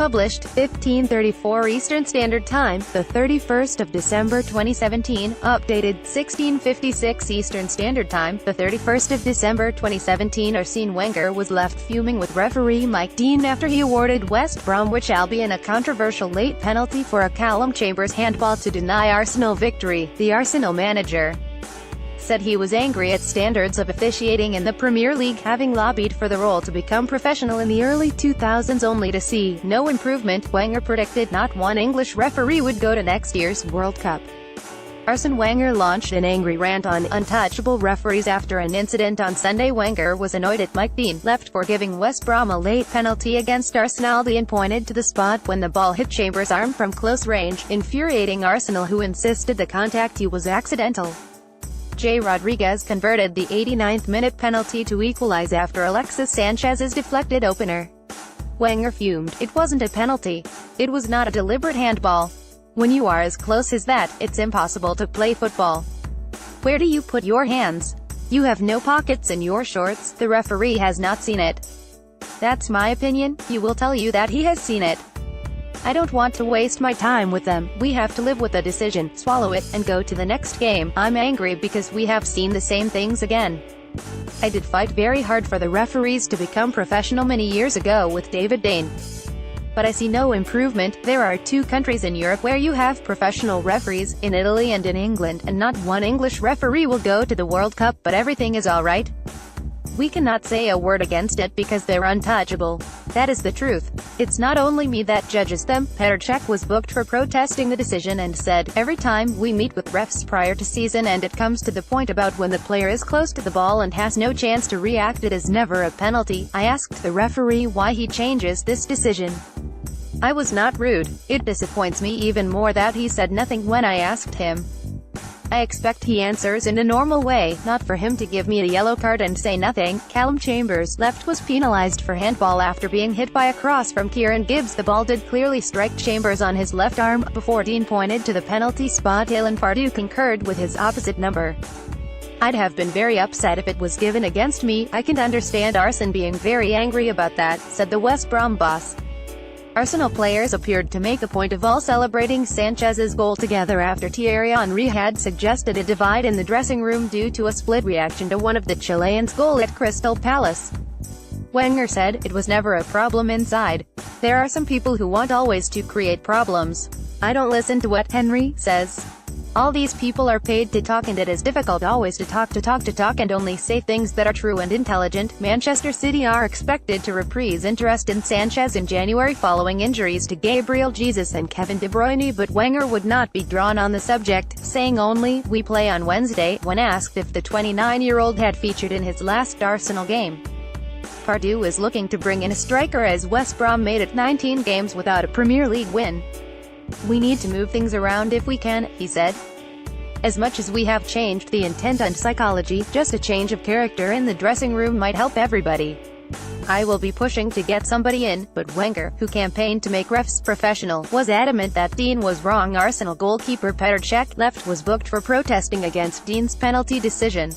Published, 15:34 Eastern Standard Time, the 31st of December 2017. Updated, 16:56 Eastern Standard Time, the 31st of December 2017. Arsene Wenger was left fuming with referee Mike Dean after he awarded West Bromwich Albion a controversial late penalty for a Calum Chambers handball to deny Arsenal victory. The Arsenal manager said he was angry at standards of officiating in the Premier League, having lobbied for the role to become professional in the early 2000s only to see no improvement. Wenger predicted not one English referee would go to next year's World Cup. Arsene Wenger launched an angry rant on untouchable referees after an incident on Sunday. Wenger was annoyed at Mike Dean, left for giving West Brom a late penalty against Arsenal. Dean pointed to the spot when the ball hit Chambers' arm from close range, infuriating Arsenal, who insisted the contact was accidental. J. Rodriguez converted the 89th-minute penalty to equalize after Alexis Sanchez's deflected opener. Wenger fumed. "It wasn't a penalty. It was not a deliberate handball. When you are as close as that, it's impossible to play football. Where do you put your hands? You have no pockets in your shorts. The referee has not seen it. That's my opinion. He will tell you that he has seen it. I don't want to waste my time with them. We have to live with the decision, swallow it, and go to the next game. I'm angry because we have seen the same things again. I did fight very hard for the referees to become professional many years ago with David Dane. But I see no improvement. There are 2 countries in Europe where you have professional referees, in Italy and in England, and not one English referee will go to the World Cup, but everything is alright. We cannot say a word against it because they're untouchable. That is the truth. It's not only me that judges them." Petr Cech was booked for protesting the decision and said, "Every time we meet with refs prior to season and it comes to the point about when the player is close to the ball and has no chance to react, it is never a penalty. I asked the referee why he changes this decision. I was not rude. It disappoints me even more that he said nothing when I asked him. I expect he answers in a normal way, not for him to give me a yellow card and say nothing." Calum Chambers, left, was penalized for handball after being hit by a cross from Kieran Gibbs. The ball did clearly strike Chambers on his left arm. Before Dean pointed to the penalty spot, Alan Pardew concurred with his opposite number. "I'd have been very upset if it was given against me. I can understand Arsene being very angry about that," said the West Brom boss. Arsenal players appeared to make a point of all celebrating Sanchez's goal together after Thierry Henry had suggested a divide in the dressing room due to a split reaction to one of the Chileans' goal at Crystal Palace. Wenger said, "It was never a problem inside. There are some people who want always to create problems. I don't listen to what Henry says. All these people are paid to talk, and it is difficult always to talk and only say things that are true and intelligent." Manchester City are expected to reprise interest in Sanchez in January following injuries to Gabriel Jesus and Kevin De Bruyne, but Wenger would not be drawn on the subject, saying only, "We play on Wednesday." When asked if the 29-year-old had featured in his last Arsenal game, Pardew is looking to bring in a striker as West Brom made it 19 games without a Premier League win. "We need to move things around if we can," he said. "As much as we have changed the intent and psychology, just a change of character in the dressing room might help everybody. I will be pushing to get somebody in," but Wenger, who campaigned to make refs professional, was adamant that Dean was wrong. Arsenal goalkeeper Petr Cech, left, was booked for protesting against Dean's penalty decision.